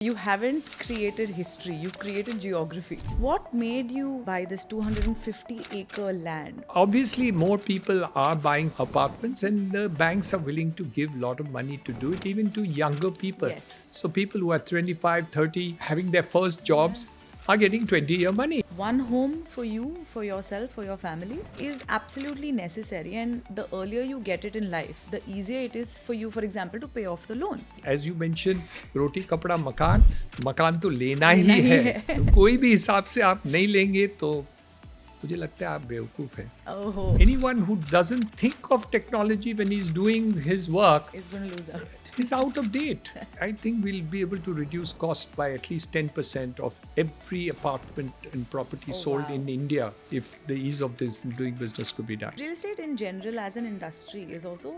You haven't created history, you've created geography. What made you buy this 250-acre land? Obviously, more people are buying apartments, and the banks are willing to give a lot of money to do it, even to younger people. Yes. So, people who are 25, 30, having their first jobs are getting 20-year money. One home for you, for yourself, for your family is absolutely necessary, and the earlier you get it in life, the easier it is for you, for example, to pay off the loan. As you mentioned, roti kapda makan, makan तो लेना ही है. तो कोई भी हिसाब से आप नहीं लेंगे तो मुझे लगता है आप बेवकूफ हैं. Oh, Anyone who doesn't think of technology when he's doing his work it's going to lose out. is out of date. I think we'll be able to reduce cost by at least 10% of every apartment and property sold wow. in India if the ease of this doing business could be done. Real estate in general as an industry is also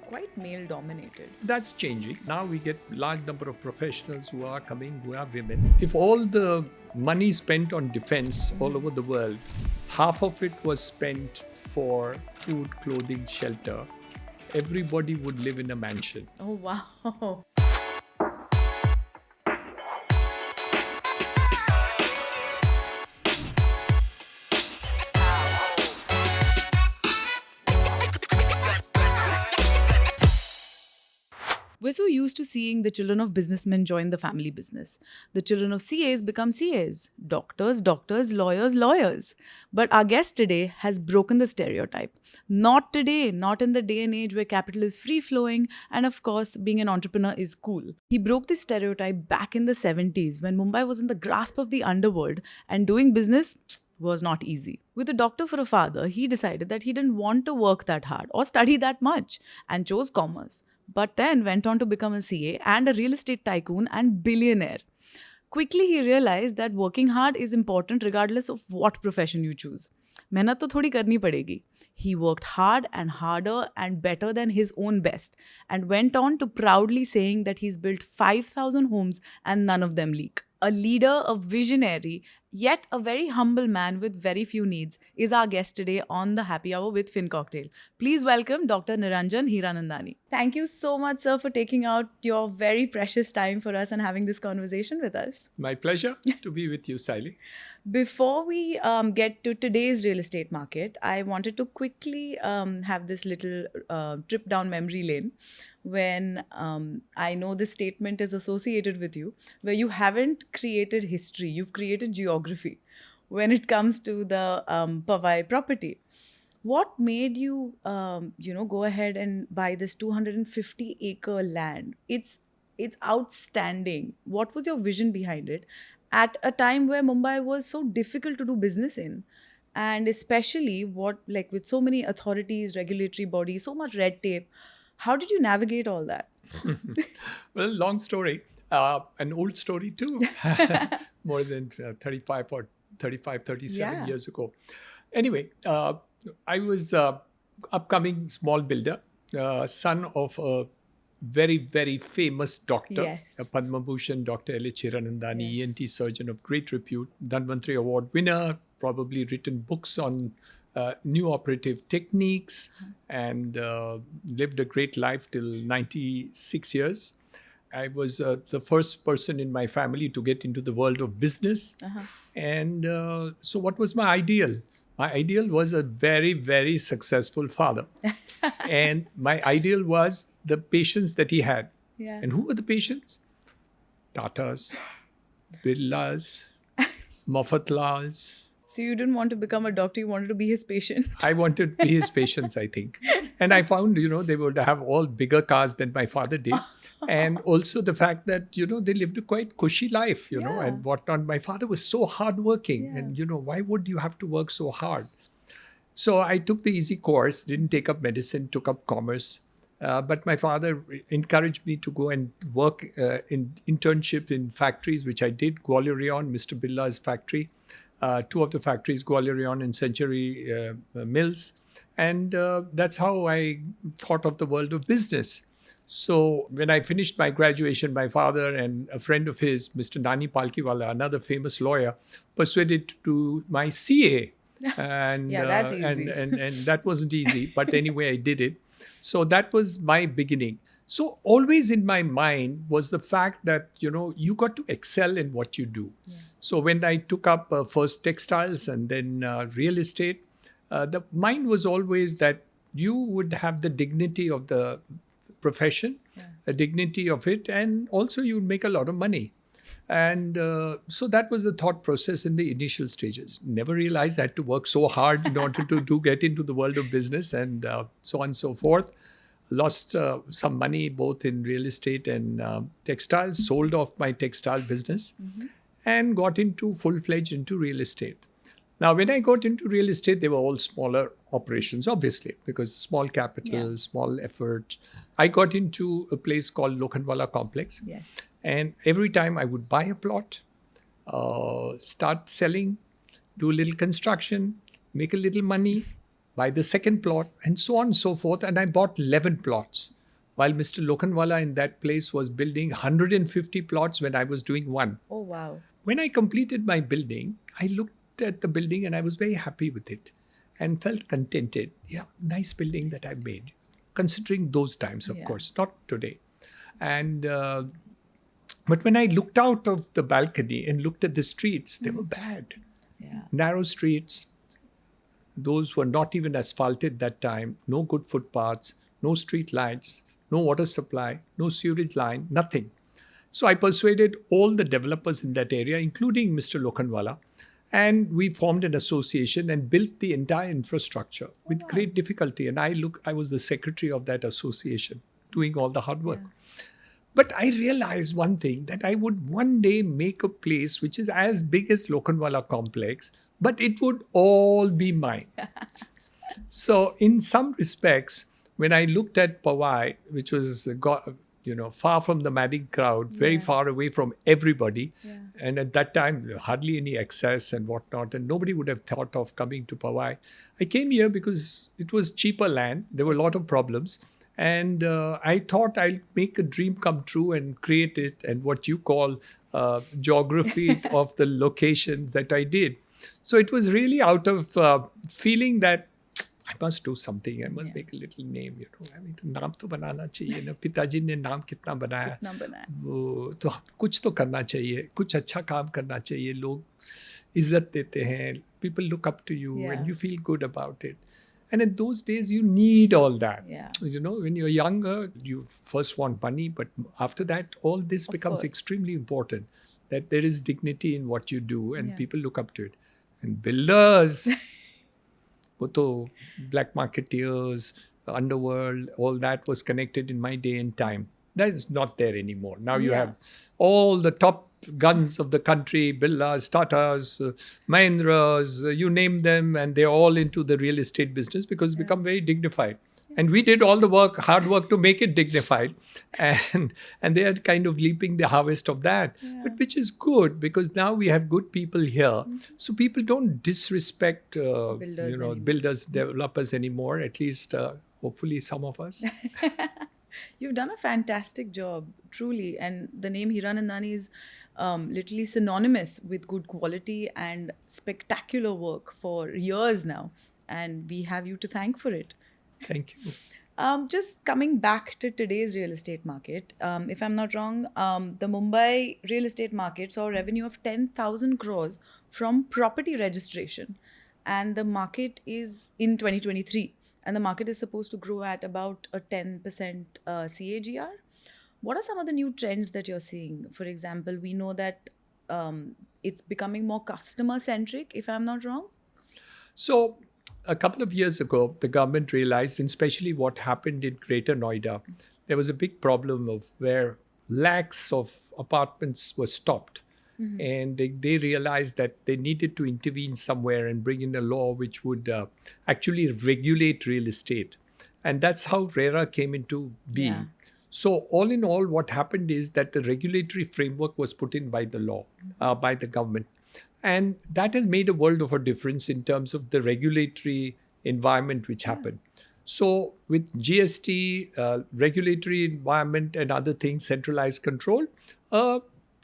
quite male dominated. That's changing. Now we get large number of professionals who are coming, who are women. If all the money spent on defense all over the world, half of it was spent for food, clothing, shelter, everybody would live in a mansion. Oh, wow. We're so used to seeing the children of businessmen join the family business. The children of CAs become CAs, doctors, lawyers, lawyers. But our guest today has broken the stereotype. Not today, not in the day and age where capital is free-flowing and of course being an entrepreneur is cool. He broke this stereotype back in the 70s when Mumbai was in the grasp of the underworld and doing business was not easy. With a doctor for a father, he decided that he didn't want to work that hard or study that much and chose commerce. But then went on to become a CA and a real estate tycoon and billionaire. Quickly, he realized that working hard is important regardless of what profession you choose. मेहनत तो थोड़ी करनी पड़ेगी. He worked hard and harder and better than his own best and went on to proudly saying that he's built 5,000 homes and none of them leak. A leader, a visionary, yet a very humble man with very few needs is our guest today on the Happy Hour with Fincocktail. Please welcome Dr. Niranjan Hiranandani. Thank you so much, sir, for taking out your very precious time for us and having this conversation with us. My pleasure to be with you, Sayali. Before we get to today's real estate market, I wanted to quickly have this little trip down memory lane when I know this statement is associated with you, where you haven't created history, you've created geography when it comes to the Powai property. What made you, go ahead and buy this 250-acre land? It's outstanding. What was your vision behind it at a time where Mumbai was so difficult to do business in? And especially with so many authorities, regulatory bodies, so much red tape, how did you navigate all that? Well, long story. An old story too. More than 37 years ago. Anyway, I was upcoming small builder, son of a very, very famous doctor, Yes. a Padma Bhushan, Dr. HHwFC Hiranandani, Yes. ENT surgeon of great repute, Dhanvantri Award winner, probably written books on new operative techniques, and lived a great life till 96 years. I was the first person in my family to get into the world of business. And so what was my ideal? My ideal was a very, very successful father. And my ideal was the patients that he had. Yeah. And who were the patients? Tatas, Birlas, Mofatlals. So you didn't want to become a doctor, you wanted to be his patient. I wanted to be his patients, I think. And I found, they would have all bigger cars than my father did. And also the fact that, they lived a quite cushy life, Yeah. and whatnot. My father was so hardworking. Yeah. And, why would you have to work so hard? So I took the easy course, didn't take up medicine, took up commerce. But my father encouraged me to go and work in internship in factories, which I did. Gwalior, Mr. Birla's factory. Two of the factories, Gwalior and Century Mills. And that's how I thought of the world of business. So when I finished my graduation, my father and a friend of his, Mr. Nani Palkiwala, another famous lawyer, persuaded to do my CA. And, Yeah, that's easy. And that wasn't easy. But anyway, I did it. So that was my beginning. So always in my mind was the fact that, you got to excel in what you do. So when I took up first textiles and then real estate, the mind was always that you would have the dignity of the profession, a dignity of it, and also you would make a lot of money. And so that was the thought process in the initial stages. Never realized I had to work so hard in order to get into the world of business, and so on and so forth. Lost some money both in real estate and textiles, sold off my textile business, and got into full-fledged into real estate. Now, when I got into real estate, they were all smaller operations, obviously, because small capital, small effort. I got into a place called Lokhandwala complex. Yes. And every time I would buy a plot, start selling, do a little construction, make a little money, buy the second plot, and so on and so forth. And I bought 11 plots, while Mr. Lokhandwala in that place was building 150 plots when I was doing one. Oh, wow. When I completed my building, I looked at the building and I was very happy with it and felt contented. Yeah, nice building that I made, considering those times, of course, not today. And but when I looked out of the balcony and looked at the streets, they were bad. Narrow streets. Those were not even asphalted that time. No good footpaths, no street lights, no water supply, no sewage line, nothing. So I persuaded all the developers in that area, including Mr. Lokhandwala, and we formed an association and built the entire infrastructure with great difficulty. And I was the secretary of that association, doing all the hard work. But I realized one thing, that I would one day make a place which is as big as Lokhandwala complex, but it would all be mine. So in some respects, when I looked at Powai, which was far from the madding crowd, very far away from everybody, and at that time hardly any access and whatnot, and nobody would have thought of coming to Powai. I came here because it was cheaper land. There were a lot of problems. And I thought I'll make a dream come true and create it, and what you call geography of the locations that I did. So it was really out of feeling that I must do something. I must make a little name. I mean, नाम तो बनाना चाहिए ना. पिताजी ने नाम कितना बनाया. वो तो कुछ तो करना चाहिए. कुछ अच्छा काम करना चाहिए. लोग इज्जत देते हैं. People look up to you and you feel good about it. And in those days, you need all that. When you're younger, you first want money, but after that, all this becomes extremely important. That there is dignity in what you do, and people look up to it. And builders, black marketeers, underworld, all that was connected in my day and time. That is not there anymore. Now you have all the top guns of the country, Birlas, Tatas, Mahindras, you name them, and they're all into the real estate business because it's become very dignified. And we did all the hard work to make it dignified. And they are kind of leaping the harvest of that. But which is good, because now we have good people here. So people don't disrespect builders, developers anymore, at least hopefully some of us. You've done a fantastic job, truly. And the name Hiranandani is literally synonymous with good quality and spectacular work for years now. And we have you to thank for it. Thank you. Just coming back to today's real estate market, if I'm not wrong, the Mumbai real estate market saw a revenue of 10,000 crores from property registration. And the market is in 2023. And the market is supposed to grow at about a 10% CAGR. What are some of the new trends that you're seeing? For example, we know that it's becoming more customer-centric, if I'm not wrong. So a couple of years ago, the government realized, and especially what happened in Greater Noida, there was a big problem of where lakhs of apartments were stopped. And they realized that they needed to intervene somewhere and bring in a law which would actually regulate real estate. And that's how RERA came into being. So all in all, what happened is that the regulatory framework was put in by the law, by the government. And that has made a world of a difference in terms of the regulatory environment which happened. So with GST, regulatory environment and other things, centralized control,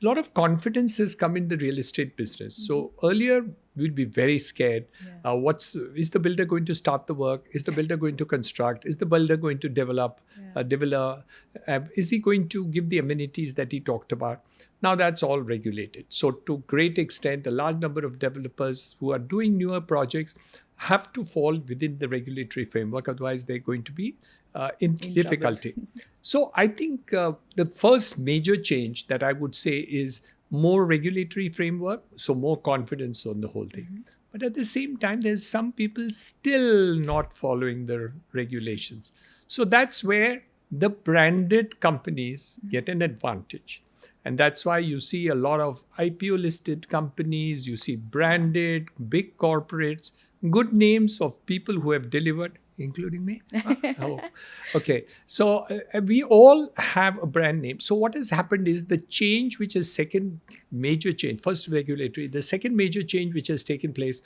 lot of confidence has come in the real estate business. So earlier we'd be very scared. Is the builder going to start the work? Is the builder going to construct? Is the builder going to develop? Is he going to give the amenities that he talked about? Now that's all regulated. So to great extent, a large number of developers who are doing newer projects have to fall within the regulatory framework. Otherwise, they're going to be in difficulty. So I think the first major change that I would say is more regulatory framework, so more confidence on the whole thing. But at the same time, there's some people still not following the regulations. So that's where the branded companies get an advantage. And that's why you see a lot of IPO listed companies, you see branded, big corporates, good names of people who have delivered, including me. Okay. So we all have a brand name. So what has happened is the change, which is second major change, first regulatory, the second major change which has taken place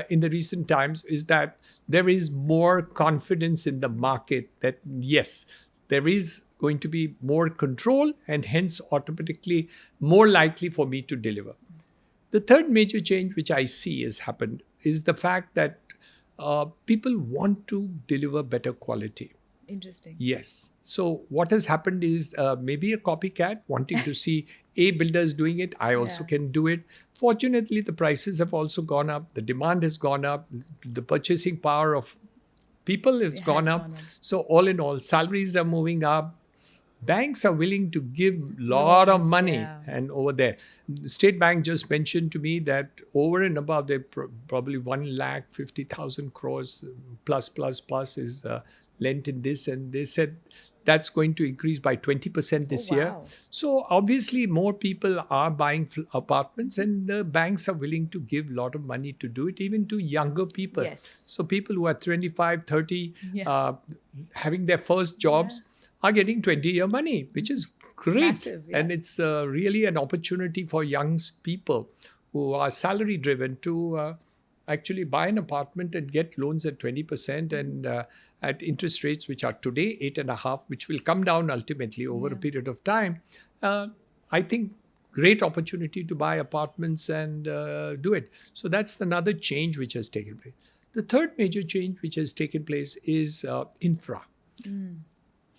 in the recent times is that there is more confidence in the market that yes, there is going to be more control and hence automatically more likely for me to deliver. The third major change which I see has happened is the fact that people want to deliver better quality. Interesting. Yes. So what has happened is maybe a copycat wanting to see a builders doing it. I also can do it. Fortunately, the prices have also gone up. The demand has gone up. The purchasing power of people has gone up. So all in all, salaries are moving up. Banks are willing to give a lot of money. And over there, State Bank just mentioned to me that over and above, they probably 1,50,000 crores plus is lent in this. And they said that's going to increase by 20% this year. So obviously more people are buying apartments and the banks are willing to give a lot of money to do it, even to younger people. So people who are 25, 30, having their first jobs, are getting 20-year money, which is great. Massive, and it's really an opportunity for young people who are salary driven to actually buy an apartment and get loans at 20% and at interest rates which are today 8.5%, which will come down ultimately over a period of time. I think great opportunity to buy apartments and do it. So that's another change which has taken place. The third major change which has taken place is infra.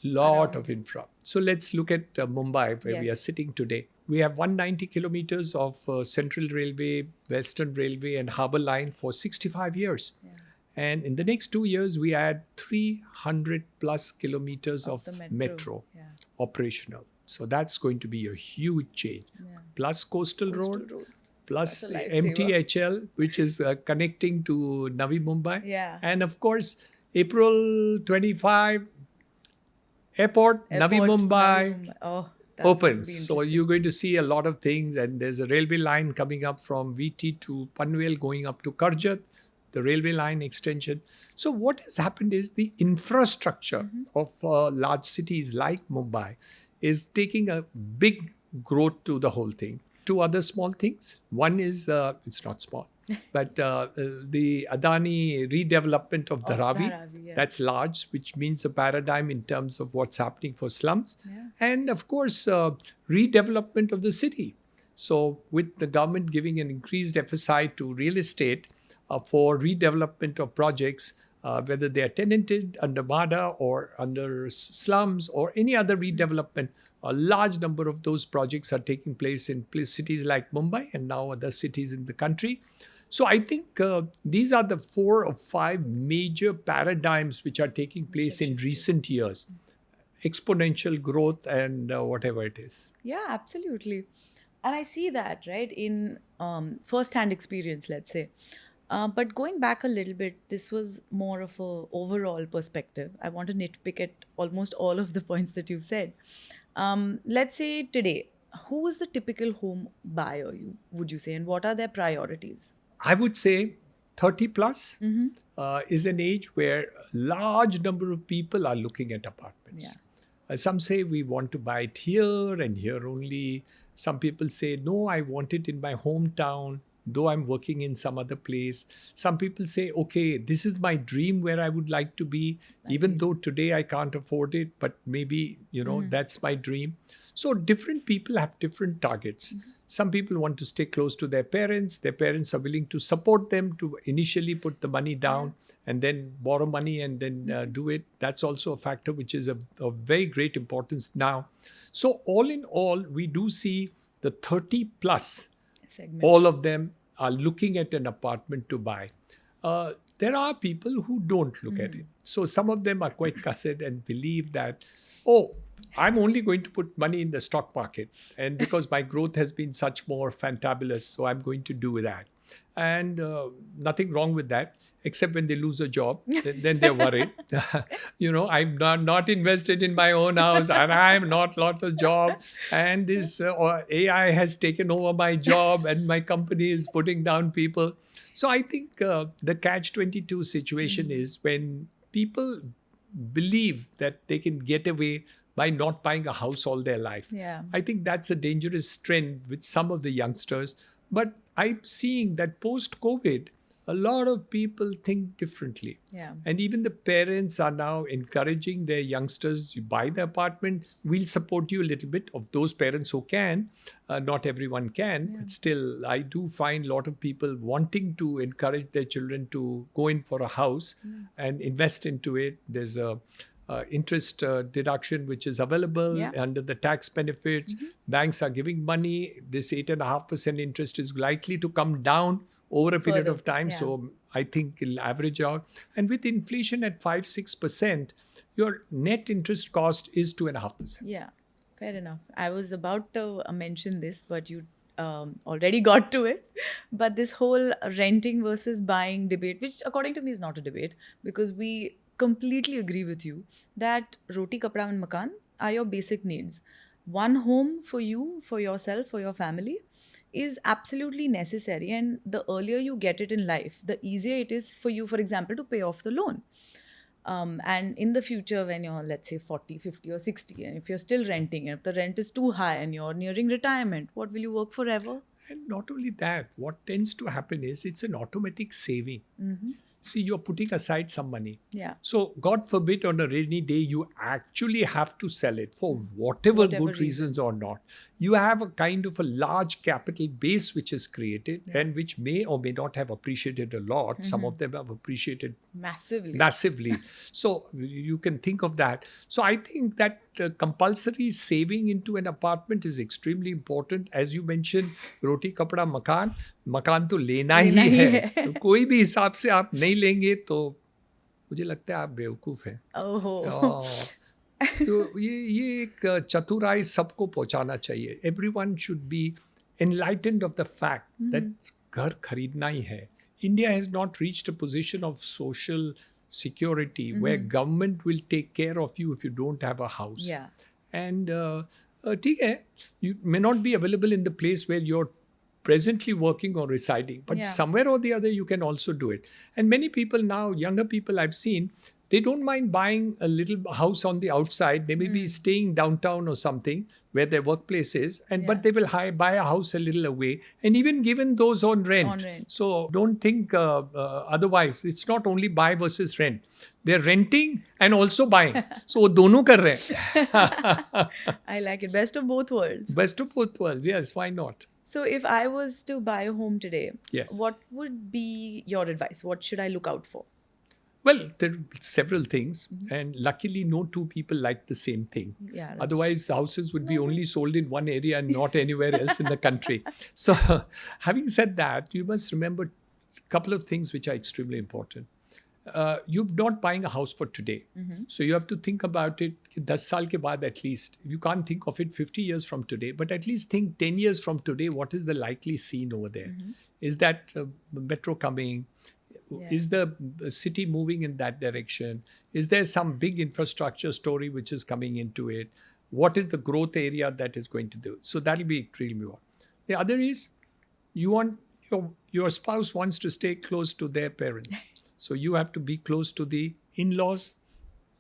Lot of infra. So let's look at Mumbai, where we are sitting today. We have 190 kilometers of Central Railway, Western Railway and Harbour Line for 65 years. And in the next 2 years, we add 300 plus kilometers of metro operational. So that's going to be a huge change. Plus Coastal Road, plus the MTHL, which is connecting to Navi Mumbai. And of course, April 25, Airport Navi Mumbai opens. So you're going to see a lot of things. And there's a railway line coming up from VT to Panvel going up to Karjat, the railway line extension. So what has happened is the infrastructure of large cities like Mumbai is taking a big growth to the whole thing. Two other small things. One is, it's not small, but the Adani redevelopment of Dharavi, that's large, which means a paradigm in terms of what's happening for slums. And of course, redevelopment of the city. So with the government giving an increased FSI to real estate for redevelopment of projects, whether they are tenanted under MADA or under slums or any other redevelopment, a large number of those projects are taking place in cities like Mumbai and now other cities in the country. So I think these are the 4 or 5 major paradigms which are taking place in recent years. Exponential growth and whatever it is. Yeah, absolutely. And I see that, right, in first-hand experience, let's say. But going back a little bit, this was more of a overall perspective. I want to nitpick at almost all of the points that you've said. Let's say today, who is the typical home buyer, would you say, and what are their priorities? I would say 30 plus is an age where a large number of people are looking at apartments. Some say we want to buy it here and here only. Some people say, no, I want it in my hometown, though I'm working in some other place. Some people say, okay, this is my dream where I would like to be, even though today I can't afford it, but maybe, that's my dream. So different people have different targets. Some people want to stay close to their parents. Their parents are willing to support them to initially put the money down and then borrow money and then do it. That's also a factor which is of very great importance now. So all in all, we do see the 30 plus, Segment. all of them are looking at an apartment to buy. There are people who don't look at it. So some of them are quite cussed and believe that, oh, I'm only going to put money in the stock market. And because my growth has been such more fantabulous, so I'm going to do that. And nothing wrong with that, except when they lose a job, then they're worried. I'm not invested in my own house and I'm not lot of job. And this AI has taken over my job and my company is putting down people. So I think the catch-22 situation is when people believe that they can get away by not buying a house all their life. Yeah. I think that's a dangerous trend with some of the youngsters. But I'm seeing that post-COVID, a lot of people think differently. Yeah. And even the parents are now encouraging their youngsters, you buy the apartment, we'll support you a little bit, of those parents who can. Not everyone can, but still, I do find a lot of people wanting to encourage their children to go in for a house and invest into it. There's a interest deduction which is available under the tax benefits. Banks are giving money. This 8.5% interest is likely to come down over a period of time. So I think it'll average out. And with inflation at 5-6%, your net interest cost is 2.5%. Yeah, fair enough. I was about to mention this, but you already got to it. But this whole renting versus buying debate, which according to me is not a debate, because we completely agree with you that roti, kapda and makan are your basic needs. One home for you, for yourself, for your family is absolutely necessary. And the earlier you get it in life, the easier it is for you, for example, to pay off the loan. And in the future, when you're, let's say, 40, 50 or 60, and if you're still renting, and if the rent is too high and you're nearing retirement, what will you work forever? And not only that, what tends to happen is it's an automatic saving. See, you're putting aside some money. Yeah. So, God forbid, on a rainy day, you actually have to sell it for whatever good reasons or not. You have a kind of a large capital base which is created and which may or may not have appreciated a lot. Some of them have appreciated massively. So, you can think of that. So, I think that compulsory saving into an apartment is extremely important. As you mentioned, roti, kapda, मकान तो लेना ही है. तो कोई भी हिसाब से आप नहीं लेंगे तो मुझे लगता है आप बेवकूफ़ हैं. तो ये एक चतुराई सबको पहुंचाना चाहिए. Everyone should be enlightened of the fact that घर खरीदना ही है. India has not reached a position of social security where government will take care of you if you don't have a house. Yeah. And ठीक है, you may not be available in the place where you're presently working or residing, but somewhere or the other you can also do it. And many people now, younger people I've seen, they don't mind buying a little house on the outside. They may be staying downtown or something where their workplace is, and but they will buy a house a little away and even given those on rent. So don't think otherwise. It's not only buy versus rent. They're renting and also buying. So वो दोनों कर रहे हैं. I like it. Best of both worlds. Best of both worlds. Yes, why not? So if I was to buy a home today, yes, what would be your advice? What should I look out for? Well, there are several things, and luckily no two people like the same thing. Yeah, otherwise, the houses would be only sold in one area and not anywhere else in the country. So, having said that, you must remember a couple of things which are extremely important. You're not buying a house for today. So you have to think about it 10 saal ke baad at least. You can't think of it 50 years from today, but at least think 10 years from today, what is the likely scene over there? Is that metro coming? Is the city moving in that direction? Is there some big infrastructure story which is coming into it? What is the growth area that is going to do? So that will be extremely important. The other is you want your spouse wants to stay close to their parents. So you have to be close to the in-laws.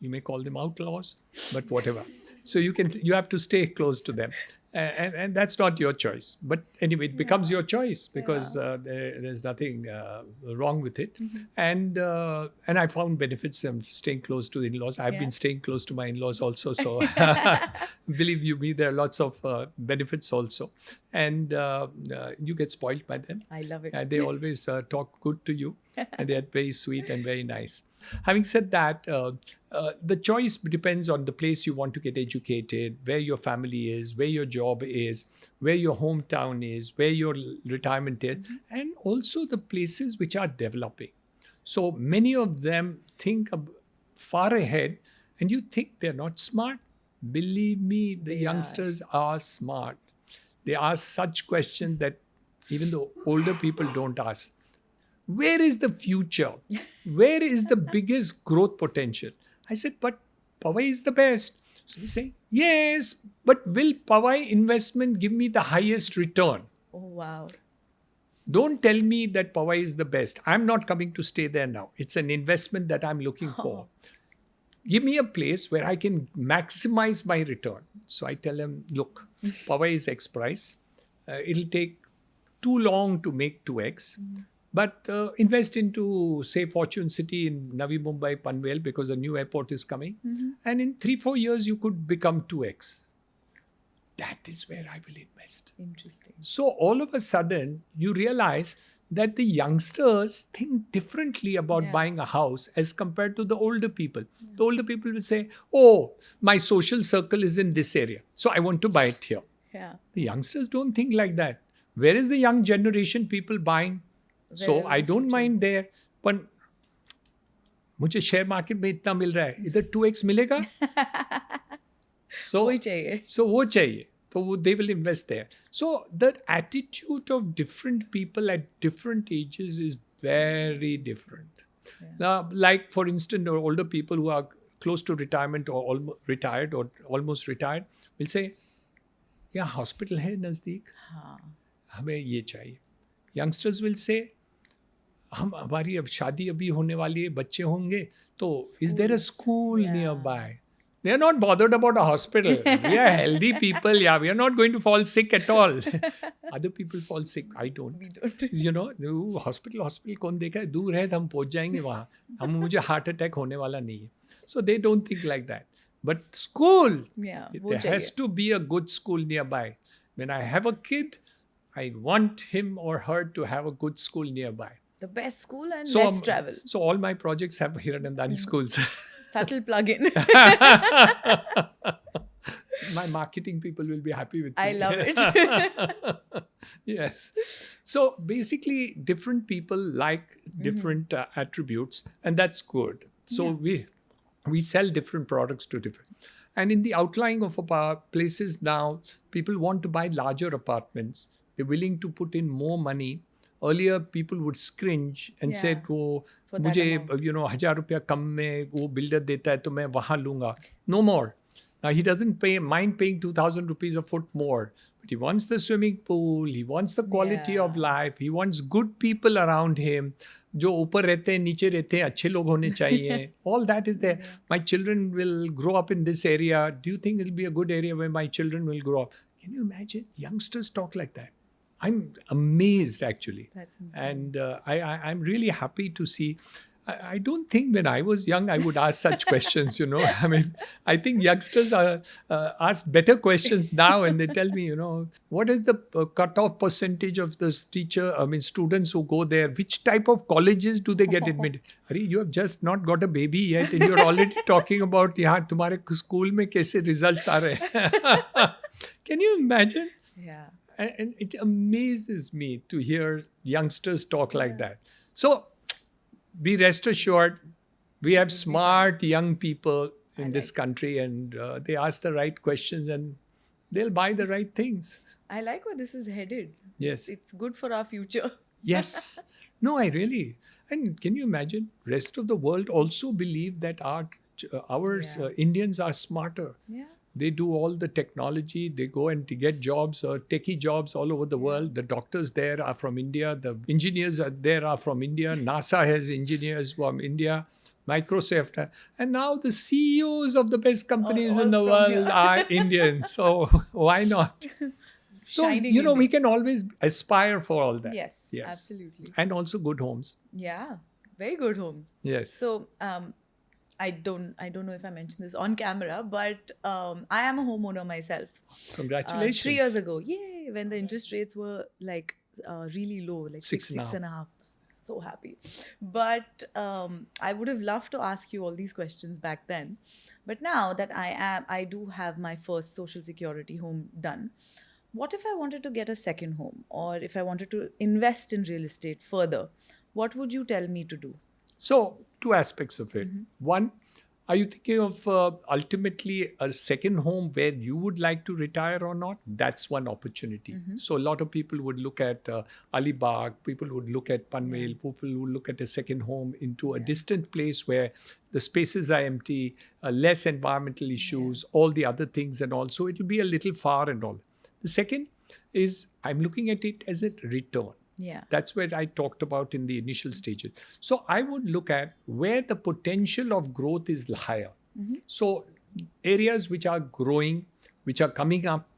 You may call them outlaws, but whatever. So you have to stay close to them. And that's not your choice. But anyway, it becomes your choice because there's nothing wrong with it. And I found benefits of staying close to in-laws. I've been staying close to my in-laws also. So believe you me, there are lots of benefits also. And you get spoiled by them. I love it. And they always talk good to you. And they're very sweet and very nice. Having said that, the choice depends on the place you want to get educated, where your family is, where your job is, where your hometown is, where your retirement is, and also the places which are developing. So many of them think far ahead, and you think they're not smart. Believe me, the youngsters are smart. They ask such questions that even the older people don't ask. Where is the future? Where is the biggest growth potential? I said, but Powai is the best. So they say, yes, but will Powai investment give me the highest return? Oh, wow. Don't tell me that Powai is the best. I'm not coming to stay there now. It's an investment that I'm looking for. Give me a place where I can maximize my return. So I tell them, look, Powai is X price. It'll take too long to make 2X. But invest into, say, Fortune City in Navi Mumbai, Panvel, because a new airport is coming. And in 3-4 years, you could become 2X. That is where I will invest. Interesting. So all of a sudden, you realize that the youngsters think differently about buying a house as compared to the older people. The older people will say, oh, my social circle is in this area, so I want to buy it here. Yeah. The youngsters don't think like that. Where is the young generation people buying? So I don't mind there. But मुझे share market में इतना मिल रहा है, इधर 2x मिलेगा. So वही चाहिए. So वो चाहिए. So they will invest there. So the attitude of different people at different ages is very different. Now, like for instance, older people who are close to retirement or almost retired will say, "Yeah, hospital है नज़दीक, हमें ये चाहिए." Youngsters will say, हमारी अब शादी अभी होने वाली है, बच्चे होंगे, तो is there a school nearby? They are not bothered about a hospital. We are healthy people. Yeah, we are not going to fall sick at all. Other people fall sick. I don't. We don't. You know, hospital कौन देखा है? दूर है, हम पहुंच जाएंगे वहाँ. मुझे heart attack होने वाला नहीं है. So they don't think like that. But school, there has to be a good school nearby. When I have a kid, I want him or her to have a good school nearby. The best school and less travel. So all my projects have Hiranandani schools. Subtle plug-in. My marketing people will be happy with me. I love it. Yes. So basically, different people like different attributes, and that's good. So we sell different products to different. And in the outlying of our places now, people want to buy larger apartments. They're willing to put in more money. Earlier, people would scringe and said, "Oh, मुझे 1000 रुपया कम में वो builder देता है तो मैं वहाँ लूँगा." No more. Now he doesn't mind paying 2,000 rupees a foot more, but he wants the swimming pool. He wants the quality of life. He wants good people around him. जो ऊपर रहते हैं, नीचे रहते हैं, अच्छे लोग होने चाहिए. All that is there. My children will grow up in this area. Do you think it'll be a good area where my children will grow up? Can you imagine? Youngsters talk like that. I'm amazed, actually. That's insane. And I'm really happy to see. I don't think when I was young, I would ask such questions, I mean, I think youngsters ask better questions now, and they tell me, what is the cutoff percentage of the students who go there? Which type of colleges do they get admitted? Hari, you have just not got a baby yet, and you're already talking about, yahan tumhare school mein kaise results aa rahe hain. Can you imagine? Yeah. And it amazes me to hear youngsters talk like that. So, be rest assured, we have smart young people in this country, and they ask the right questions and they'll buy the right things. I like where this is headed. Yes. It's good for our future. Yes. No, I really. And can you imagine? Rest of the world also believe that Indians are smarter. Yeah. They do all the technology. They go and get jobs, techie jobs all over the world. The doctors there are from India. The engineers there are from India. NASA has engineers from India. Microsoft, and now the CEOs of the best companies all in the from world here. are Indian. So why not? So, Shining we Indian. can always aspire for all that. Yes, absolutely. And also good homes. Yeah, very good homes. Yes. So, I don't know if I mentioned this on camera, but I am a homeowner myself. Congratulations. 3 years ago, yay! When the interest rates were like really low, like six and a half. So happy. But I would have loved to ask you all these questions back then. But now that I do have my first social security home done. What if I wanted to get a second home, or if I wanted to invest in real estate further? What would you tell me to do? So, two aspects of it. One, are you thinking of ultimately a second home where you would like to retire or not? That's one opportunity. So, a lot of people would look at Alibag, people would look at Panvel, people would look at a second home into a distant place where the spaces are empty, less environmental issues, all the other things, and also it will be a little far and all. The second is I'm looking at it as a return. Yeah. That's where I talked about in the initial stages. So I would look at where the potential of growth is higher. So areas which are growing, which are coming up,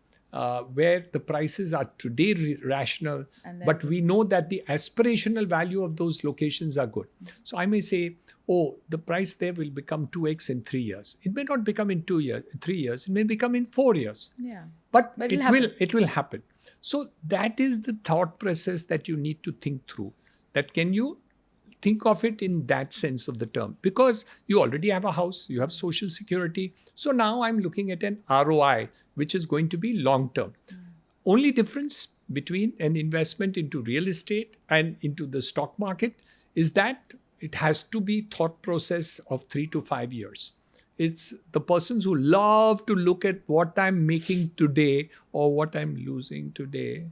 where the prices are today rational, but we know that the aspirational value of those locations are good. So I may say, oh, the price there will become 2x in 3 years. It may not become in 3 years. It may become in 4 years. Yeah. But it will happen. So that is the thought process that you need to think through. That can you think of it in that sense of the term? Because you already have a house, you have social security. So now I'm looking at an ROI, which is going to be long term. Only difference between an investment into real estate and into the stock market is that it has to be thought process of 3 to 5 years. It's the persons who love to look at what I'm making today or what I'm losing today.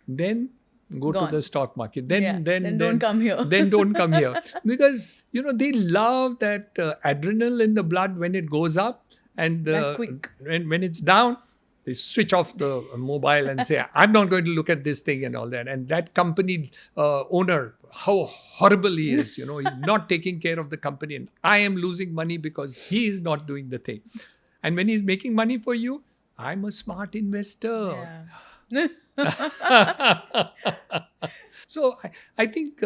Then go to the stock market. Then don't come here. Then don't come here. Because, they love that adrenaline in the blood when it goes up, and quick. When it's down, they switch off the mobile and say, I'm not going to look at this thing and all that. And that company owner, how horrible he is, he's not taking care of the company. And I am losing money because he is not doing the thing. And when he's making money for you, I'm a smart investor. Yeah. So I think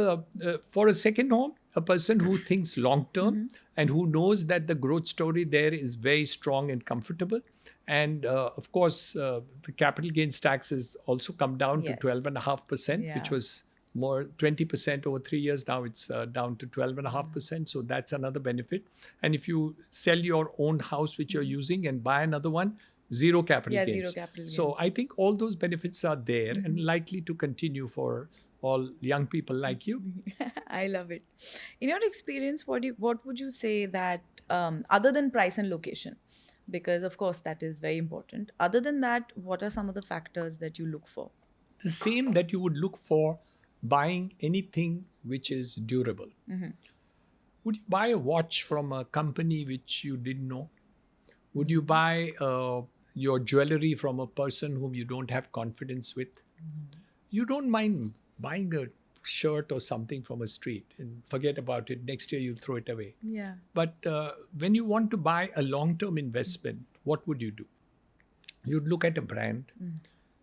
for a second home, a person who thinks long term and who knows that the growth story there is very strong and comfortable. And of course, the capital gains tax has also come down to 12.5%, which was more 20% over 3 years. Now it's down to 12.5%. So that's another benefit. And if you sell your own house, which you're using, and buy another one, zero capital gains. Zero capital gains. So I think all those benefits are there and likely to continue for all young people like you. I love it. In your experience, what would you say that other than price and location, because of course that is very important. Other than that, what are some of the factors that you look for? The same that you would look for buying anything which is durable. Would you buy a watch from a company which you didn't know? Would you buy your jewelry from a person whom you don't have confidence with? You don't mind buying a shirt or something from a street and forget about it. Next year you'll throw it away. Yeah. But when you want to buy a long-term investment, what would you do? You'd look at a brand.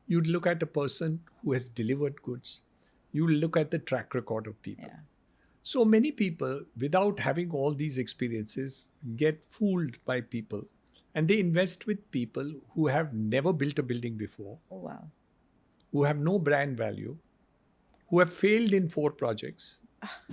You'd look at a person who has delivered goods. You look at the track record of people. Yeah. So many people, without having all these experiences, get fooled by people. And they invest with people who have never built a building before. Oh, wow. Who have no brand value, who have failed in 4 projects.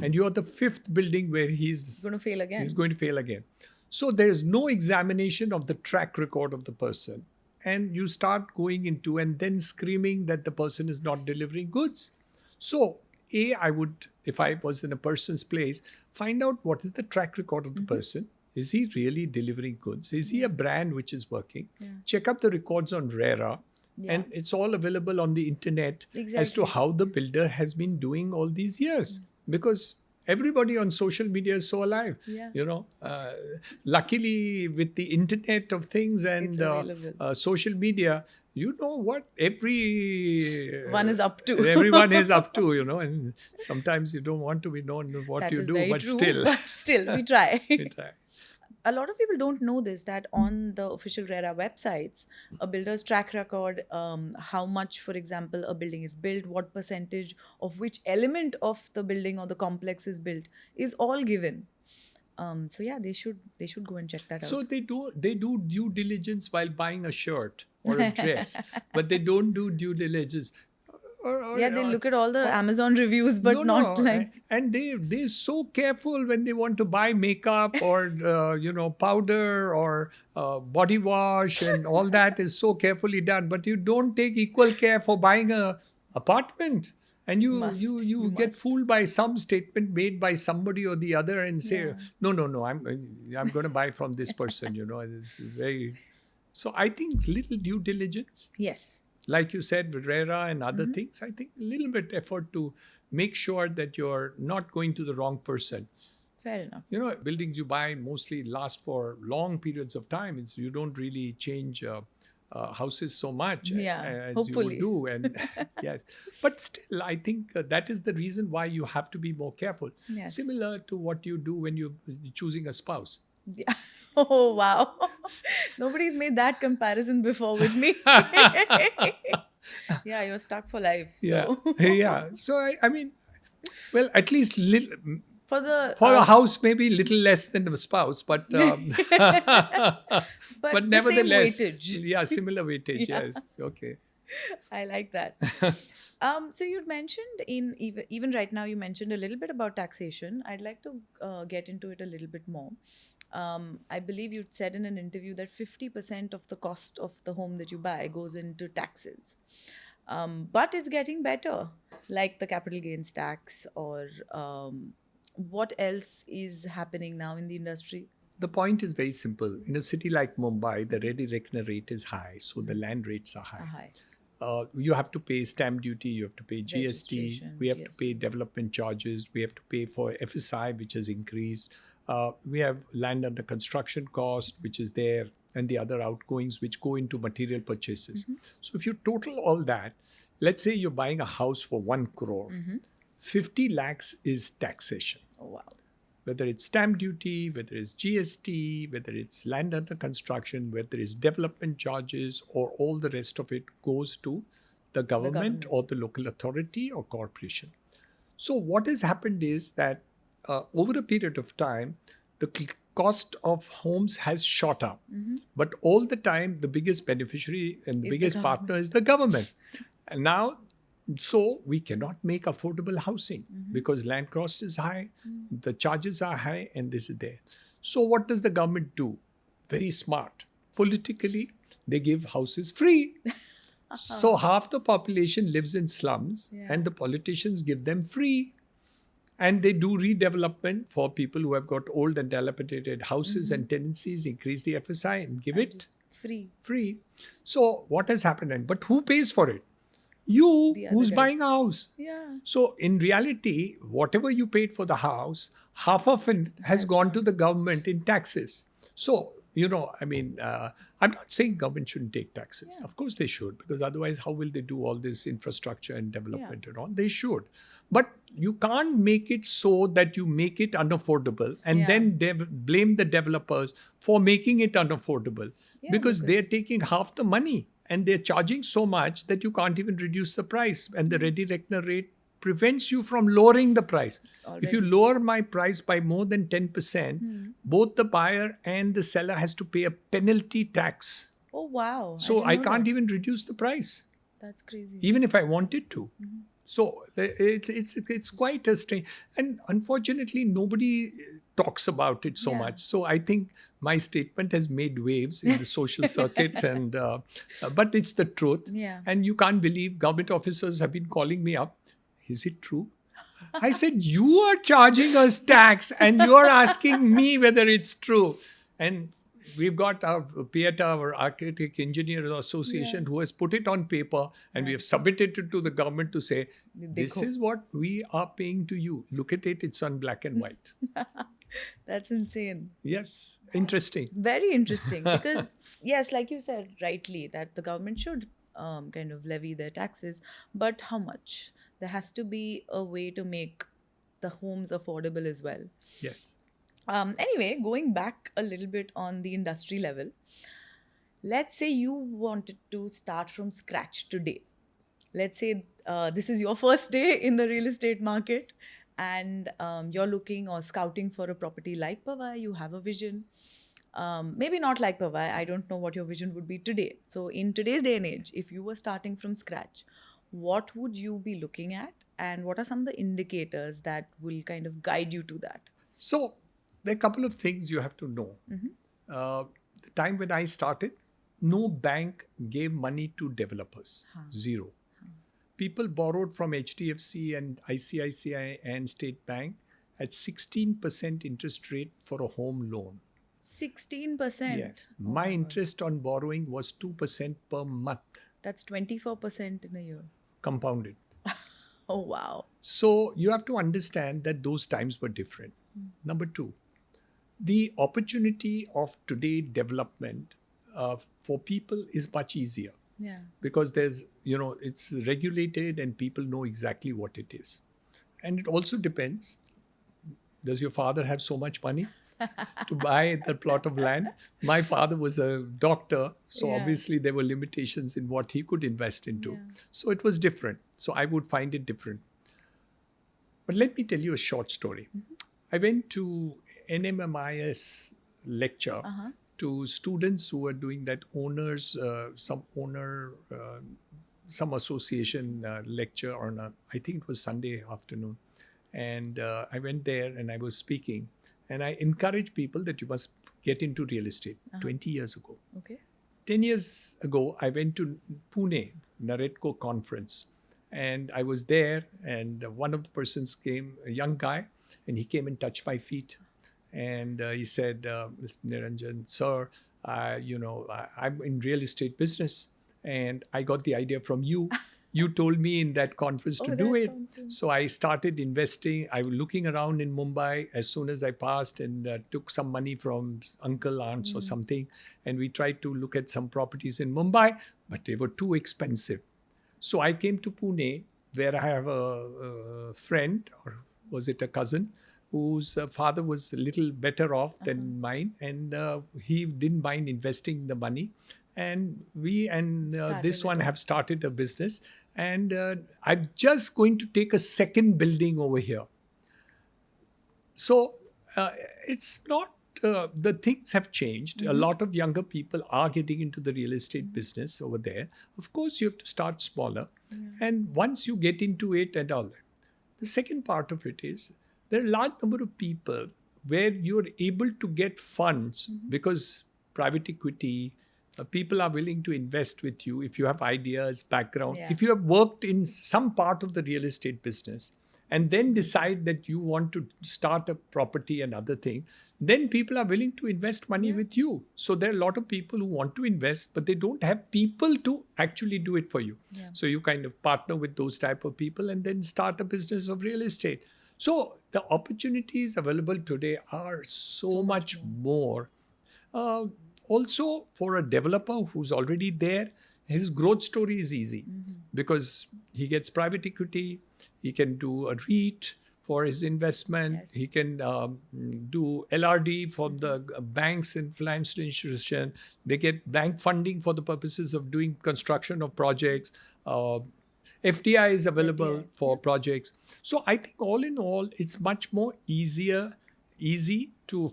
And you're the 5th building where he's going to fail again. He's going to fail again. So there is no examination of the track record of the person. And you start going into and then screaming that the person is not delivering goods. So I would, if I was in a person's place, find out what is the track record of the person. Is he really delivering goods? Is he a brand which is working? Check up the records on RERA. And it's all available on the internet as to how the builder has been doing all these years. Because everybody on social media is so alive. Yeah. Luckily, with the internet of things and It's available. social media, you know what One is up to. everyone is up to, and sometimes you don't want to be known what That you is do, very but true. still. But still, we try. We try. A lot of people don't know this, that on the official RERA websites, a builder's track record, how much, for example, a building is built, what percentage of which element of the building or the complex is built, is all given. So yeah, they should go and check that So out. they do due diligence while buying a shirt or a dress, but they don't do due diligence. Yeah, they look at all the Amazon reviews, but not like. and they're so careful when they want to buy makeup or powder or body wash, and all that is so carefully done. But you don't take equal care for buying a apartment, and you You get must. fooled by some statement made by somebody or the other, and say, Yeah. no, I'm going to buy from this person. It's very. So I think little due diligence, Yes. like you said, with RERA and other things, I think a little bit effort to make sure that you're not going to the wrong person. Fair enough. Buildings you buy mostly last for long periods of time. You don't really change houses so much Yeah, as hopefully. you would do. And yes, but still, I think that is the reason why you have to be more careful. Yes. Similar to what you do when you're choosing a spouse. Yeah. Oh, wow. Nobody's made that comparison before with me. Yeah, you're stuck for life. So. Yeah. So I mean, well, at least For the for a house, maybe little less than the spouse, but but the nevertheless, same weightage. yeah, similar weightage. Yeah. Yes, okay. I like that. So you'd mentioned even right now, you mentioned a little bit about taxation. I'd like to get into it a little bit more. I believe you'd said in an interview that 50% of the cost of the home that you buy goes into taxes. But it's getting better, like the capital gains tax, or what else is happening now in the industry? The point is very simple. In a city like Mumbai, the ready reckoner rate is high, so the land rates are high. Hi. You have to pay stamp duty, you have to pay GST, Registration, we have to GST. pay development charges, we have to pay for FSI, which has increased. We have land under construction cost, which is there, and the other outgoings which go into material purchases. So if you total all that, let's say you're buying a house for 1 crore, 50 lakhs is taxation. Oh, wow. Whether it's stamp duty, whether it's GST, whether it's land under construction, whether it's development charges, or all the rest of it goes to the government or the local authority or corporation. So what has happened is that over a period of time, the cost of homes has shot up. But all the time, the biggest beneficiary and the Is the biggest partner is the government. And now, so we cannot make affordable housing because land cost is high, the charges are high, and this is there. So what does the government do? Very smart. Politically, they give houses free. So half the population lives in slums, and the politicians give them free. And they do redevelopment for people who have got old and dilapidated houses and tenancies, increase the FSI and give it Free. So what has happened? But who pays for it? You, The other who's guys. buying a house. Yeah. So in reality, whatever you paid for the house, half of it has gone to the government in taxes. So, I'm not saying government shouldn't take taxes. Yeah. Of course they should, because otherwise how will they do all this infrastructure and development and all? They should. But you can't make it so that you make it unaffordable and then blame the developers for making it unaffordable, because they're taking half the money. And they're charging so much that you can't even reduce the price. And the ready reckoner rate prevents you from lowering the price. If you lower my price by more than 10%, both the buyer and the seller has to pay a penalty tax. Oh, wow. So I can't even reduce the price, That's crazy. even if I wanted to. So it's quite a strange. And unfortunately, nobody talks about it so much. So I think my statement has made waves in the social circuit, and but it's the truth. Yeah. And you can't believe government officers have been calling me up. Is it true? I said, you are charging us tax and you're asking me whether it's true. And we've got our PIETA, our Architect Engineers Association, who has put it on paper, and we have submitted it to the government to say, this Dekho. is what we are paying to you. Look at it, it's on black and white. That's insane. Yes, interesting. Very interesting because, yes, like you said rightly, that the government should kind of levy their taxes, but how much? There has to be a way to make the homes affordable as well. Yes. Anyway, going back a little bit on the industry level, let's say you wanted to start from scratch today. Let's say this is your first day in the real estate market, and you're looking or scouting for a property like Powai. You have a vision. Maybe not like Powai. I don't know what your vision would be today. So, in today's day and age, if you were starting from scratch, what would you be looking at? And what are some of the indicators that will kind of guide you to that? So, there are a couple of things you have to know. The time when I started, no bank gave money to developers. Zero. People borrowed from HDFC and ICICI and State Bank at 16% interest rate for a home loan. 16%. Yes. My interest on borrowing was 2% per month, That's 24% in a year. compounded. Oh, wow. So you have to understand that those times were different. Number two, the opportunity of today development for people is much easier Yeah. because there's, it's regulated and people know exactly what it is. And it also depends, does your father have so much money to buy the plot of land? My father was a doctor, so Yeah. obviously there were limitations in what he could invest into. Yeah. So it was different. So I would find it different. But let me tell you a short story. I went to NMMIS lecture to students who were doing that some association lecture on I think it was Sunday afternoon. And I went there and I was speaking. And I encouraged people that you must get into real estate 20 years ago. Okay. 10 years ago, I went to Pune, Naretco conference. And I was there, and one of the persons came, a young guy, and he came and touched my feet. And he said, Mr. Niranjan, sir, I'm in real estate business, and I got the idea from you. You told me in that conference to do that it. conference. So I started investing. I was looking around in Mumbai as soon as I passed and took some money from uncle, aunts or something. And we tried to look at some properties in Mumbai, but they were too expensive. So I came to Pune, where I have a friend, or was it a cousin, whose father was a little better off than mine. And he didn't mind investing the money. And we and this one have started a business. And I'm just going to take a second building over here. So it's not, the things have changed. A lot of younger people are getting into the real estate business over there. Of course, you have to start smaller. And once you get into it and all that. The second part of it is there are a large number of people where you're able to get funds because private equity, people are willing to invest with you if you have ideas, background. Yeah. If you have worked in some part of the real estate business and then decide that you want to start a property and other thing, then people are willing to invest money with you. So there are a lot of people who want to invest, but they don't have people to actually do it for you. Yeah. So you kind of partner with those type of people and then start a business of real estate. So the opportunities available today are so much more. Also, for a developer who's already there, his growth story is easy because he gets private equity, he can do a REIT for his investment, he can do LRD for the banks and financial institution, they get bank funding for the purposes of doing construction of projects, FDI is available for projects. So I think all in all, it's much more easy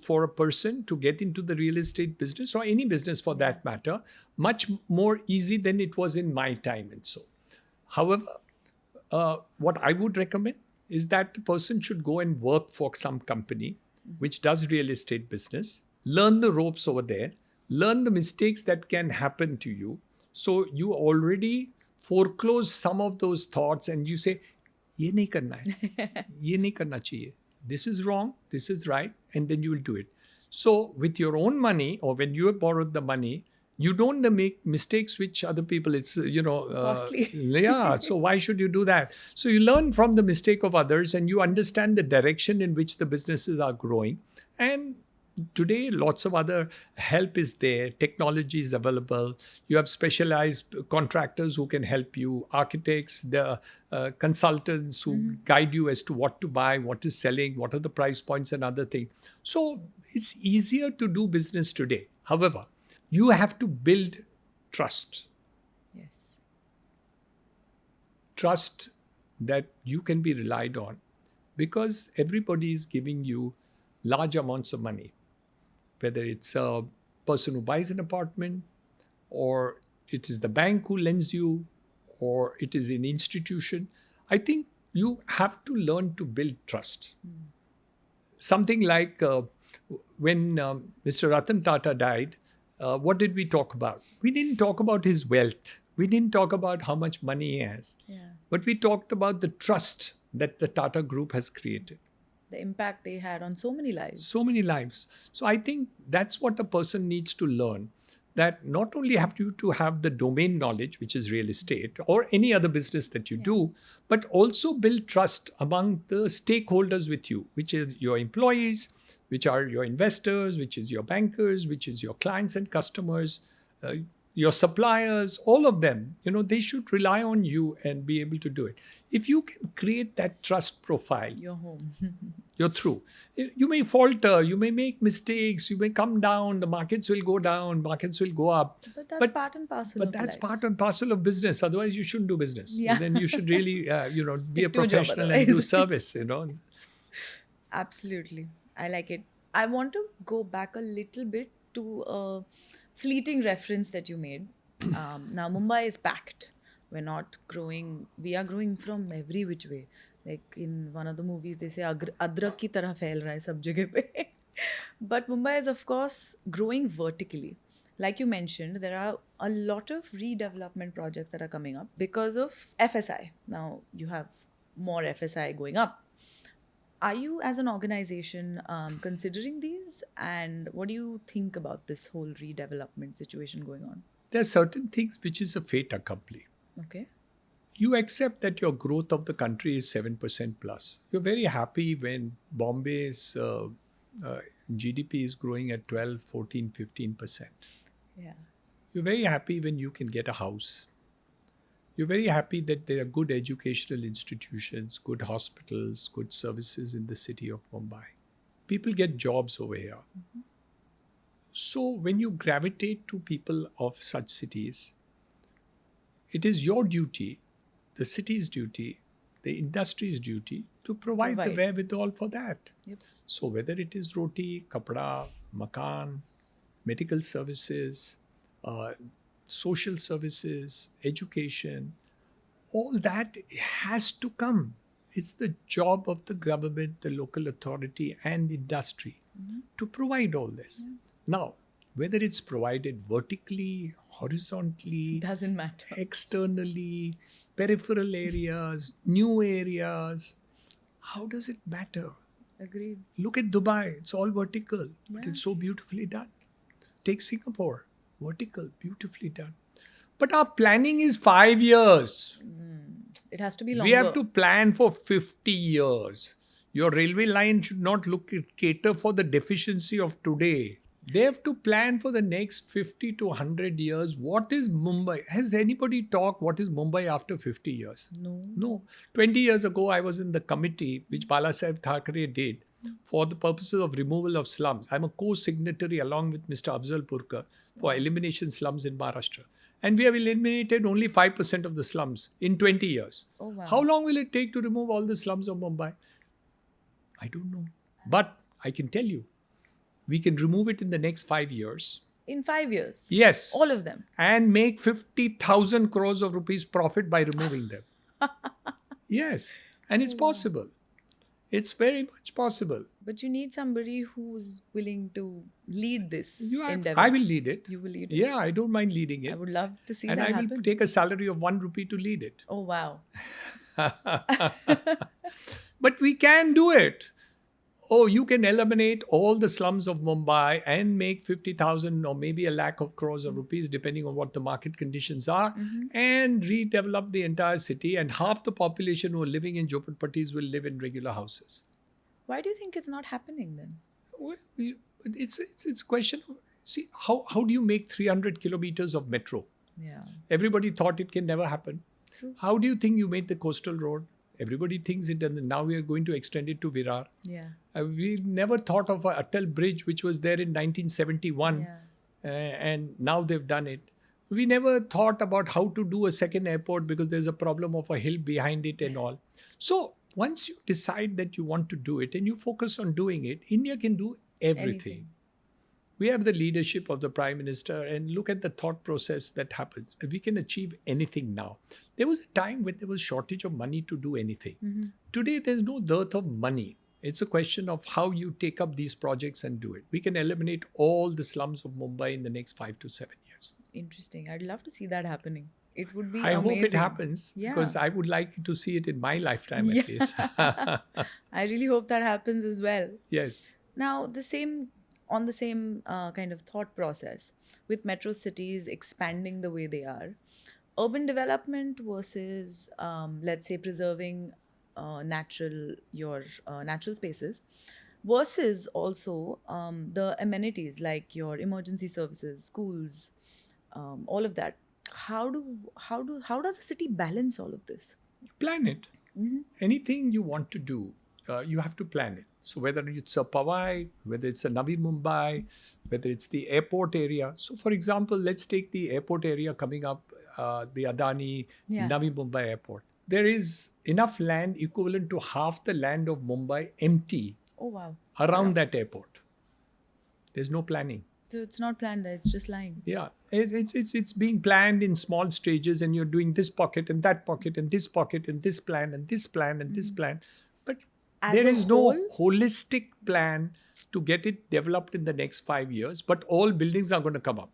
for a person to get into the real estate business or any business for that matter, much more easy than it was in my time and so. However, what I would recommend is that the person should go and work for some company which does real estate business, learn the ropes over there, learn the mistakes that can happen to you. So you already foreclose some of those thoughts and you say, ye nahi karna hai, ye nahi karna chahiye. This is wrong, this is right, and then you will do it. So with your own money, or when you have borrowed the money, you don't make mistakes which other people, it's, Costly. yeah. So why should you do that? So you learn from the mistake of others and you understand the direction in which the businesses are growing. And today, lots of other help is there. Technology is available. You have specialized contractors who can help you, architects, the consultants who guide you as to what to buy, what is selling, what are the price points and other things. So it's easier to do business today. However, you have to build trust. Yes. Trust that you can be relied on, because everybody is giving you large amounts of money, whether it's a person who buys an apartment, or it is the bank who lends you, or it is an institution. I think you have to learn to build trust. Something like when Mr. Ratan Tata died, what did we talk about? We didn't talk about his wealth. We didn't talk about how much money he has. Yeah. But we talked about the trust that the Tata Group has created. The impact they had on so many lives. So many lives. So I think that's what a person needs to learn. That not only have you to have the domain knowledge, which is real estate or any other business that you do, but also build trust among the stakeholders with you, which is your employees, which are your investors, which is your bankers, which is your clients and customers, your suppliers, all of them. They should rely on you and be able to do it. If you can create that trust profile, Your home. you're through. You may falter, you may make mistakes, you may come down, the markets will go down, markets will go up. But that's part and parcel of that's life. part and parcel of business. Otherwise, you shouldn't do business. Yeah. Then you should really, be a Stick to a job professional and do otherwise. service, Absolutely. I like it. I want to go back a little bit to a fleeting reference that you made. Now, Mumbai is packed. We're not growing. We are growing from every which way. Like in one of the movies, they say, adrak ki tarah fail raha hai sab jagah pe. But Mumbai is, of course, growing vertically. Like you mentioned, there are a lot of redevelopment projects that are coming up because of FSI. Now, you have more FSI going up. Are you, as an organization, considering these? And what do you think about this whole redevelopment situation going on? There are certain things which is a fait accompli. Okay. You accept that your growth of the country is 7% plus. You're very happy when Bombay's GDP is growing at 12, 14, 15%. Yeah. You're very happy when you can get a house. You're very happy that there are good educational institutions, good hospitals, good services in the city of Mumbai. People get jobs over here. Mm-hmm. So when you gravitate to people of such cities, it is your duty, the city's duty, the industry's duty to provide the wherewithal for that. Yep. So whether it is roti, kapda, makan, medical services, social services, education, all that has to come. It's the job of the government, the local authority and industry to provide all this. Now, whether it's provided vertically, horizontally, Doesn't matter. externally, peripheral areas, new areas, how does it matter? Agreed. Look at Dubai, it's all vertical, but Yeah. it's so beautifully done. Take Singapore, vertical, beautifully done. But our planning is 5 years. It has to be longer. We have to plan for 50 years. Your railway line should not cater for the deficiency of today. They have to plan for the next 50 to 100 years. What is Mumbai? Has anybody talked what is Mumbai after 50 years? No. 20 years ago, I was in the committee which Balasaheb Thackeray did for the purposes of removal of slums. I'm a co-signatory along with Mr. Afzal Purkar for elimination slums in Maharashtra. And we have eliminated only 5% of the slums in 20 years. Oh, wow. How long will it take to remove all the slums of Mumbai? I don't know. But I can tell you, we can remove it in the next 5 years. In 5 years? Yes. All of them? And make 50,000 crores of rupees profit by removing them. Yes. And it's possible. It's very much possible. But you need somebody who's willing to lead this endeavor. I will lead it. You will lead it? Yeah, I don't mind leading it. I would love to see and that I happen. will take a salary of 1 rupee to lead it. Oh, wow. But we can do it. oh, you can eliminate all the slums of Mumbai and make 50,000 or maybe a lakh of crores of rupees, depending on what the market conditions are, and redevelop the entire city. And half the population who are living in Jhopalpattis will live in regular houses. Why do you think it's not happening then? Well, it's a question of, see, how do you make 300 kilometers of metro? Yeah. Everybody thought it can never happen. True. How do you think you made the coastal road? Everybody thinks it, and now we are going to extend it to Virar. Yeah. We never thought of a Atal bridge, which was there in 1971, Yeah. and now they've done it. We never thought about how to do a second airport because there's a problem of a hill behind it and all. So once you decide that you want to do it and you focus on doing it, India can do everything. Anything. We have the leadership of the Prime Minister, and look at the thought process that happens. We can achieve anything now. There was a time when there was shortage of money to do anything. Today, there's no dearth of money. It's a question of how you take up these projects and do it. We can eliminate all the slums of Mumbai in the next 5 to 7 years. Interesting. I'd love to see that happening. It would be I amazing. hope it happens because I would like to see it in my lifetime at least. I really hope that happens as well. Yes. Now, the same kind of thought process with metro cities expanding the way they are, urban development versus, let's say, preserving natural spaces, versus also the amenities like your emergency services, schools, all of that. How does a city balance all of this? Plan it. Anything you want to do, you have to plan it. So whether it's a Powai, whether it's a Navi Mumbai, whether it's the airport area. So for example, let's take the airport area coming up, the Adani Navi Mumbai airport. There is enough land equivalent to half the land of Mumbai empty around that airport. There's no planning. So it's not planned there, it's just lying. Yeah, it's being planned in small stages, and you're doing this pocket and that pocket and this pocket and this plan and this plan and this plan. But there is no holistic plan to get it developed in the next 5 years, but all buildings are going to come up.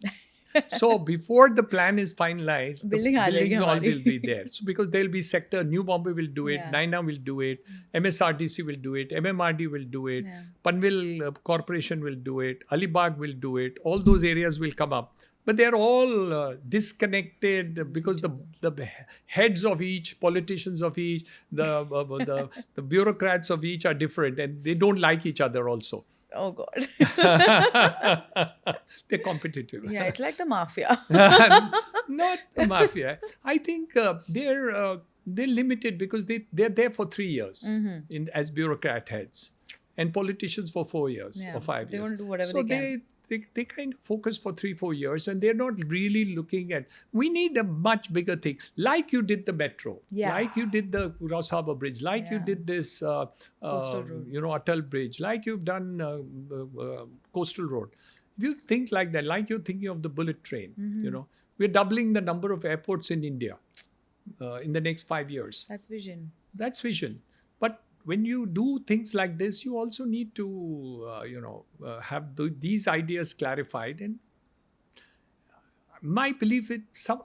So before the plan is finalized, the buildings all will be there. So because there will be sector, New Bombay will do it, Naina will do it, MSRTC will do it, MMRD will do it, Panvel Corporation will do it, Alibag will do it. All those areas will come up. But they're all disconnected because the heads of each, politicians of each, the bureaucrats of each are different, and they don't like each other also. Oh God. They're competitive. Yeah, it's like the mafia. Not the mafia. I think they're limited because they're there for 3 years as bureaucrat heads, and politicians for 4 years or 5 years. They want to do whatever they can. They kind of focus for 3-4 years, and they're not really looking at, we need a much bigger thing, like you did the metro, like you did the Ross Harbour Bridge, like you did this Atal Bridge, like you've done Coastal Road. If you think like that, like you're thinking of the bullet train, we're doubling the number of airports in India in the next 5 years. That's vision. That's vision. But when you do things like this, you also need to, have these ideas clarified. And my belief is,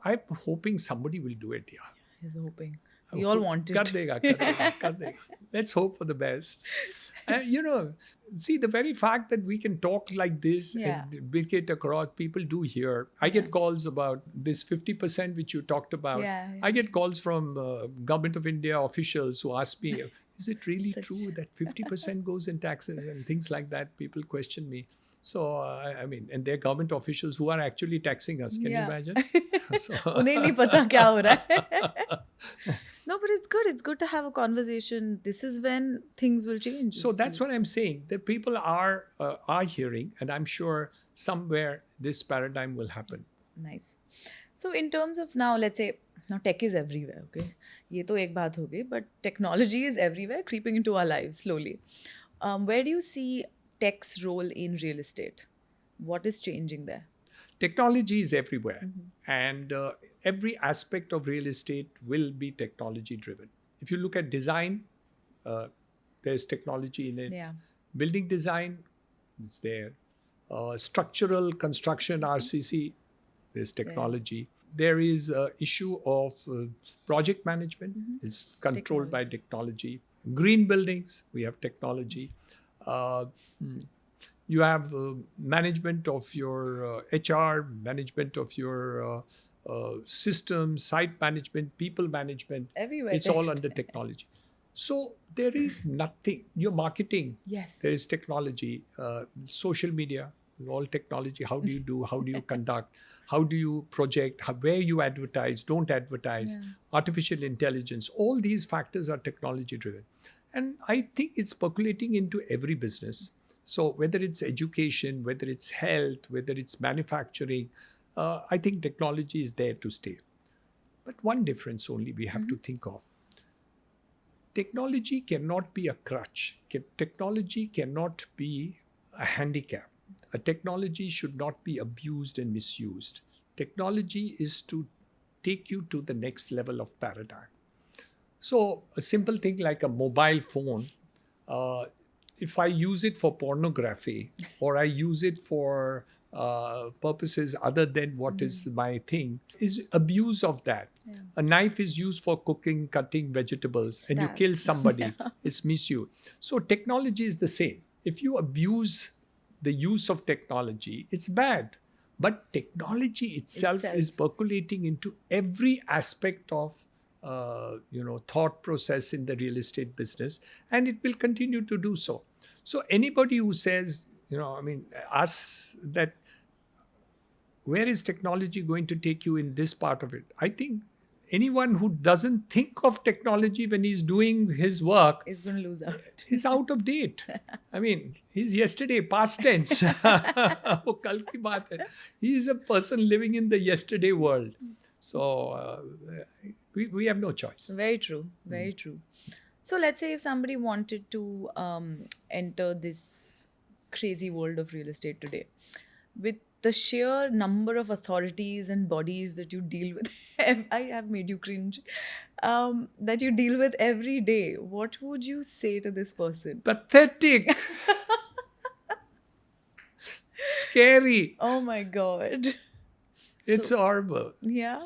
I'm hoping somebody will do it. Yeah, he's hoping. We all want it. Kar dega. Let's hope for the best. See, the very fact that we can talk like this and build it across, people do hear. I get calls about this 50% which you talked about. I get calls from Government of India officials who ask me, is it really true that 50% goes in taxes and things like that? People question me. So, I mean, and they're government officials who are actually taxing us. Can you imagine? Unhe nahi pata kya ho raha hai. No, but it's good. It's good to have a conversation. This is when things will change. So that's what I'm saying. That people are hearing, and I'm sure somewhere this paradigm will happen. Nice. So in terms of now, let's say, now tech is everywhere, okay? Ye to ek baat ho gayi, but technology is everywhere, creeping into our lives slowly. Where do you see tech's role in real estate? What is changing there? Technology is everywhere, and every aspect of real estate will be technology driven. If you look at design, there's technology in it. Yeah. Building design is there. Structural construction, RCC, there's technology. There is an issue of project management. It's controlled by technology. Green buildings, we have technology. Uh, mm, you have management of your HR, management of your systems, site management, people management. Everywhere It's all text. under technology. So there is nothing. Your marketing, Yes. there is technology, social media, all technology. How do you do? How do you conduct? How do you project? Where you advertise, don't advertise, Yeah. artificial intelligence. All these factors are technology driven. And I think it's percolating into every business. So whether it's education, whether it's health, whether it's manufacturing, I think technology is there to stay. But one difference only we have to think of. Technology cannot be a crutch. Technology cannot be a handicap. A technology should not be abused and misused. Technology is to take you to the next level of paradigm. So a simple thing like a mobile phone, uh, if I use it for pornography or I use it for purposes other than what is my thing, is abuse of that. Yeah. A knife is used for cooking, cutting vegetables, and you kill Stabs. somebody. Yeah. It's misuse. So technology is the same. If you abuse the use of technology, it's bad. But technology itself is percolating into every aspect of thought process in the real estate business, and it will continue to do so. So anybody who says, us that where is technology going to take you in this part of it? I think anyone who doesn't think of technology when he's doing his work Is going to lose out. is out of date. I mean, he's yesterday, past tense. वो कल की बात है. He is a person living in the yesterday world. So we have no choice. Very true. Very true. So let's say if somebody wanted to enter this crazy world of real estate today, with the sheer number of authorities and bodies that you deal with, I have made you cringe, that you deal with every day, what would you say to this person? Pathetic. Scary. Oh my God. It's horrible. Yeah.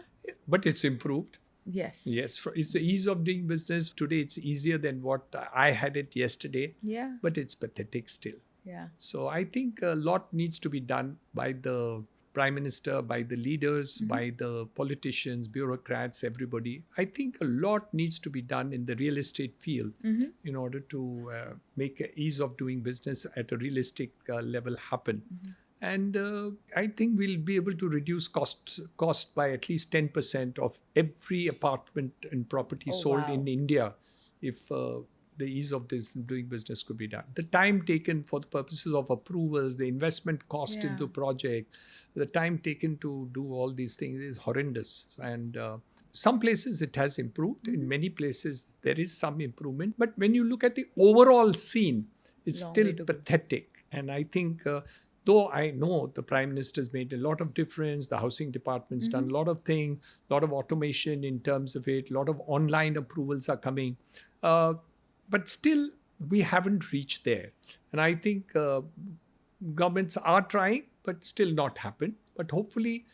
But it's improved. Yes. Yes, it's the ease of doing business. Today it's easier than what I had it yesterday. Yeah. But it's pathetic still. Yeah. So I think a lot needs to be done by the Prime Minister, by the leaders, by the politicians, bureaucrats, everybody. I think a lot needs to be done in the real estate field in order to make an ease of doing business at a realistic level happen. And I think we'll be able to reduce cost by at least 10% of every apartment and property sold in India if the ease of this doing business could be done. The time taken for the purposes of approvals, the investment cost into project, the time taken to do all these things is horrendous. And some places it has improved. In many places there is some improvement. But when you look at the overall scene, it's still pathetic. And I think though I know the Prime Minister's made a lot of difference, the housing department's done a lot of things, a lot of automation in terms of it, a lot of online approvals are coming. But still, we haven't reached there. And I think governments are trying, but still not happened. But hopefully,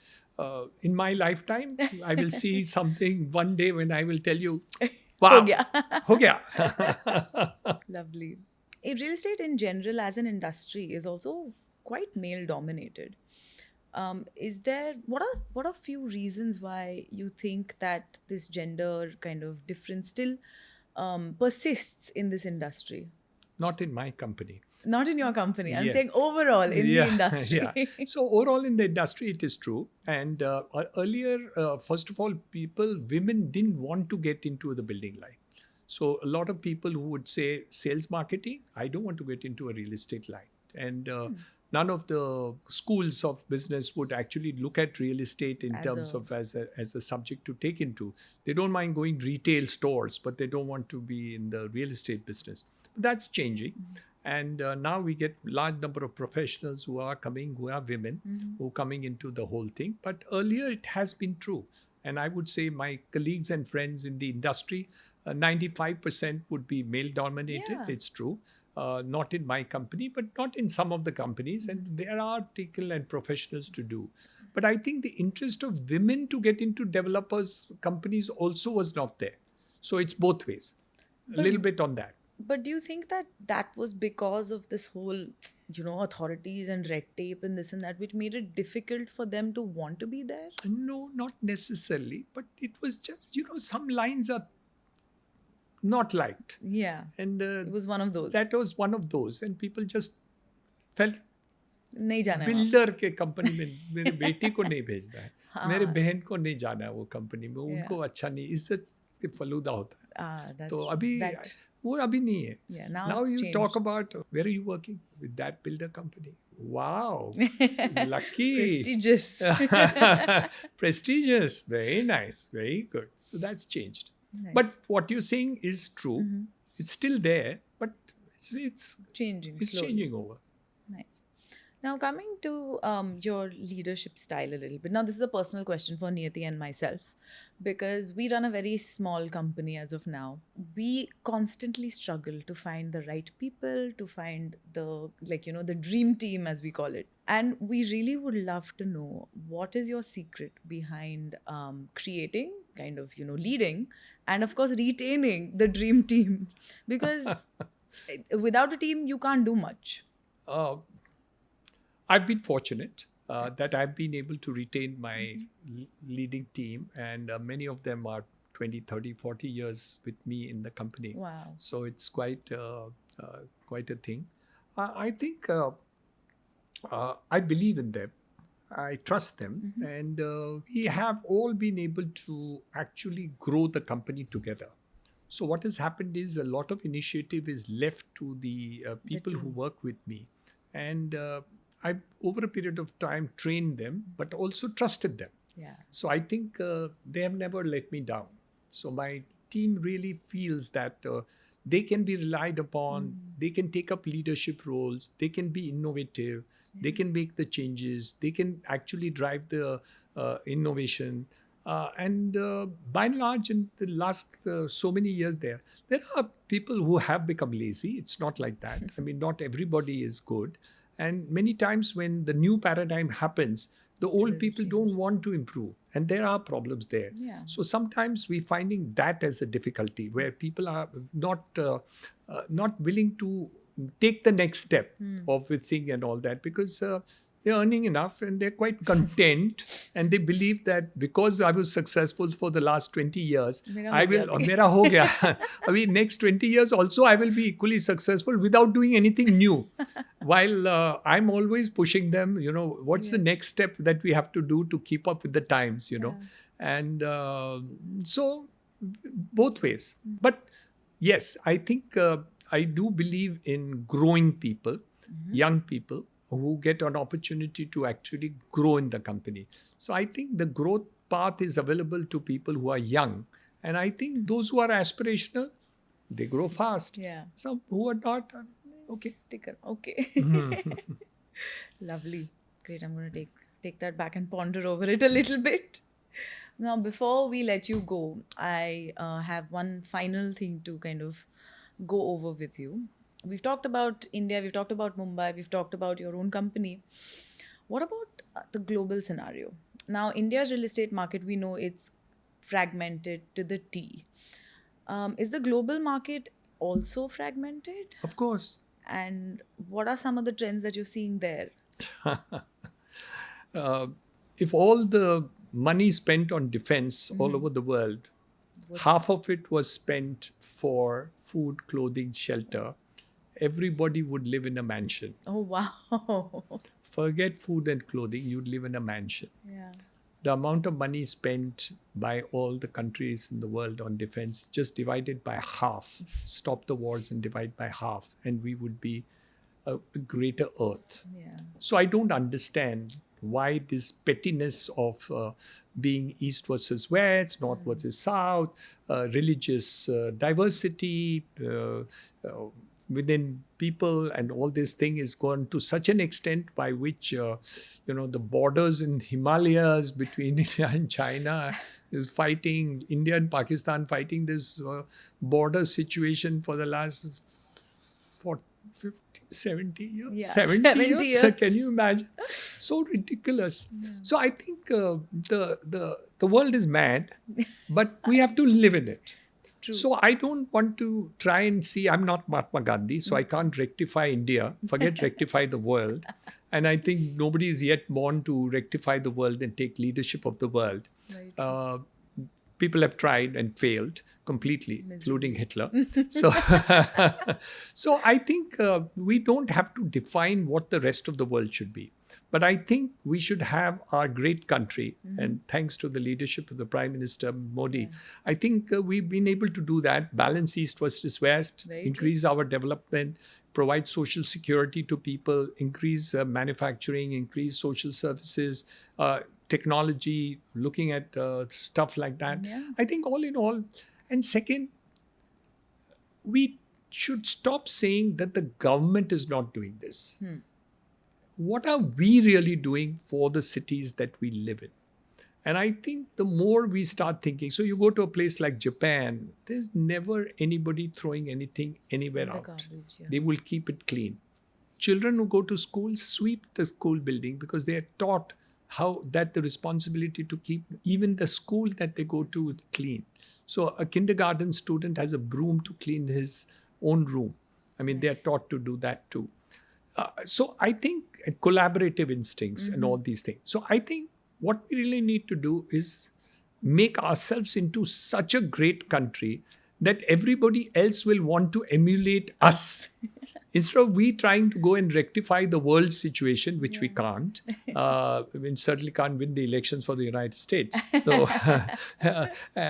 in my lifetime, I will see something one day when I will tell you, wow, ho gaya. Lovely. Real estate in general as an industry is also quite male dominated. Is there what are few reasons why you think that this gender kind of difference still persists in this industry? Not in my company. Not in your company. I'm saying overall in the industry. So overall in the industry, it is true. And earlier, first of all, women didn't want to get into the building line. So a lot of people who would say sales marketing, I don't want to get into a real estate line. And none of the schools of business would actually look at real estate in terms of as a subject to take into. They don't mind going retail stores, but they don't want to be in the real estate business. That's changing. And now we get large number of professionals who are coming, who are women, who are coming into the whole thing. But earlier it has been true. And I would say my colleagues and friends in the industry, 95% would be male dominated. It's true. Not in my company, but not in some of the companies. And there are technical and professionals to do. But I think the interest of women to get into developers' companies also was not there. So it's both ways. A little bit on that. But do you think that that was because of this whole, authorities and red tape and this and that, which made it difficult for them to want to be there? No, not necessarily, but it was just, some lines are not liked. Yeah. And It was one of those. that was one of those. And people just felt नहीं जाना है वहाँ पे. Builder के company में मेरे बेटी को नहीं भेजना है, हाँ. मेरे बहन को नहीं जाना है वो कंपनी में, उनको Yeah. अच्छा नहीं, इज्जत के फलूदा होता है. That's तो अभी that. वो अभी नहीं है. Yeah, now Now it's you changed. talk about where are you working with that builder company. Wow, lucky. Prestigious. Prestigious. Very nice. Very good. So that's changed. Nice. But what you're saying is true. It's still there, but it's Changing it's slowly. changing over. Nice. Now, coming to your leadership style a little bit. Now, this is a personal question for Niyati and myself, because we run a very small company as of now. We constantly struggle to find the right people, to find the, the dream team, as we call it. And we really would love to know, what is your secret behind creating, kind of, leading, and of course, retaining the dream team? Because without a team, you can't do much. I've been fortunate that I've been able to retain my leading team, and many of them are 20, 30, 40 years with me in the company. Wow. So it's quite a thing. I think I believe in them. I trust them. And we have all been able to actually grow the company together. So what has happened is a lot of initiative is left to the people who work with me. And I've, over a period of time, trained them, but also trusted them. Yeah. So I think they have never let me down. So my team really feels that they can be relied upon, they can take up leadership roles, they can be innovative, they can make the changes, they can actually drive the innovation. And by and large, in the last so many years there are people who have become lazy. It's not like that. I mean, not everybody is good. And many times when the new paradigm happens, the old people don't want to improve. And there are problems there. Yeah. So sometimes we're finding that as a difficulty, where people are not willing to take the next step of the thing and all that, because they're earning enough and they're quite content, and they believe that because I was successful for the last 20 years, I will, mera ho gaya. I mean, next 20 years also I will be equally successful without doing anything new. While I'm always pushing them, what's the next step that we have to do to keep up with the times, And so both ways. But yes, I think I do believe in growing people, young people, who get an opportunity to actually grow in the company. So I think the growth path is available to people who are young. And I think those who are aspirational, they grow fast. Yeah. Some who are not, okay. Sticker. Okay. Lovely. Great. I'm going to take that back and ponder over it a little bit. Now, before we let you go, I have one final thing to kind of go over with you. We've talked about India, we've talked about Mumbai, we've talked about your own company. What about the global scenario? Now, India's real estate market, we know it's fragmented to the T. Is the global market also fragmented? Of course. And what are some of the trends that you're seeing there? If all the money spent on defense all over the world, half of it was spent for food, clothing, shelter, everybody would live in a mansion. Oh, wow. Forget food and clothing, you'd live in a mansion. Yeah. The amount of money spent by all the countries in the world on defense, just divided by half, stop the wars and divide by half, and we would be a greater earth. Yeah. So I don't understand why this pettiness of being East versus West, North versus South, religious diversity within people, and all this thing is gone to such an extent by which, the borders in Himalayas between India and China is fighting, India and Pakistan fighting this border situation for the last 40, 50, 70 years. Yeah, 70 years. So years. can you imagine? So ridiculous. Yeah. So I think the world is mad, but we have to live in it. True. So I don't want to try and see, I'm not Mahatma Gandhi, so I can't rectify India, forget rectify the world. And I think nobody is yet born to rectify the world and take leadership of the world. Very true. People have tried and failed completely, including Hitler. So, so I think we don't have to define what the rest of the world should be. But I think we should have our great country, and thanks to the leadership of the Prime Minister Modi, I think we've been able to do that, balance East versus West, Very increase our development, provide social security to people, increase manufacturing, increase social services, technology, looking at stuff like that. Yeah. I think all in all, and second, we should stop saying that the government is not doing this. What are we really doing for the cities that we live in? And I think the more we start thinking, so you go to a place like Japan, there's never anybody throwing anything anywhere The out. garbage, yeah. They will keep it clean. Children who go to school sweep the school building because they are taught how that the responsibility to keep even the school that they go to clean. So a kindergarten student has a broom to clean his own room. I mean, they are taught to do that too. So I think collaborative instincts and all these things. So I think what we really need to do is make ourselves into such a great country that everybody else will want to emulate us. Instead of we trying to go and rectify the world situation, which we can't, we certainly can't win the elections for the United States, so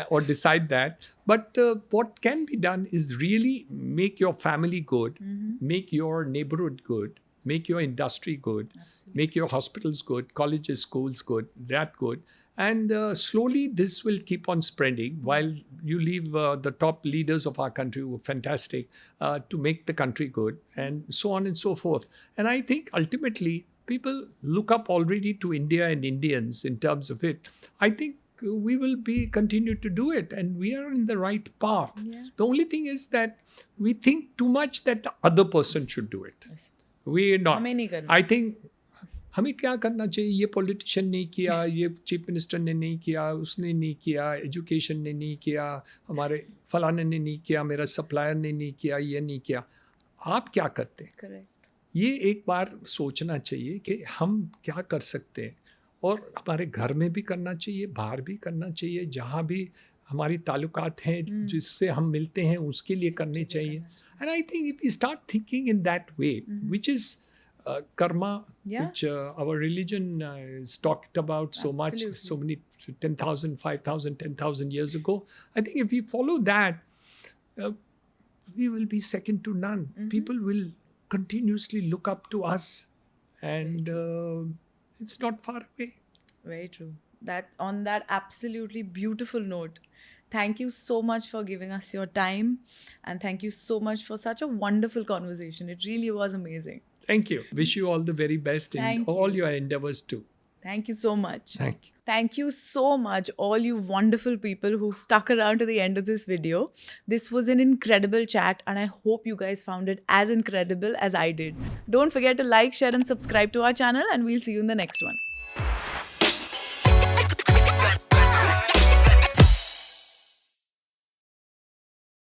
or decide that. But what can be done is really make your family good, make your neighborhood good, make your industry good, make your hospitals good, colleges, schools good, that good. And slowly this will keep on spreading while you leave the top leaders of our country who are fantastic to make the country good, and so on and so forth. And I think ultimately people look up already to India and Indians in terms of it. I think we will continue to do it, and we are in the right path. Yeah. The only thing is that we think too much that the other person should do it. Yes. We are not. हमें नहीं करना. I think हमें क्या करना चाहिए, ये politician नहीं किया, ये चीफ मिनिस्टर ने नहीं किया, उसने नहीं किया, एजुकेशन ने नहीं किया, हमारे फलाने ने नहीं किया, मेरा सप्लायर ने नहीं किया, ये नहीं किया. आप क्या करते हैं? Correct. ये एक बार सोचना चाहिए कि हम क्या कर सकते हैं, और हमारे घर में भी करना चाहिए, बाहर भी करना चाहिए, जहाँ भी हमारी ताल्लुकात हैं जिससे हम मिलते हैं उसके लिए करने चाहिए. And I think if we start thinking in that way, which is karma, which our religion is talked about so much, so many 10,000, 5,000, 10,000 years ago. I think if we follow that, we will be second to none. People will continuously look up to us, and it's not far away. Very true. That on that absolutely beautiful note, thank you so much for giving us your time, and thank you so much for such a wonderful conversation. It really was amazing. Thank you. Wish you all the very best in Thank all you. your endeavors too. Thank you so much. Thank you. Thank you so much, all you wonderful people who stuck around to the end of this video. This was an incredible chat, and I hope you guys found it as incredible as I did. Don't forget to like, share, and subscribe to our channel, and we'll see you in the next one.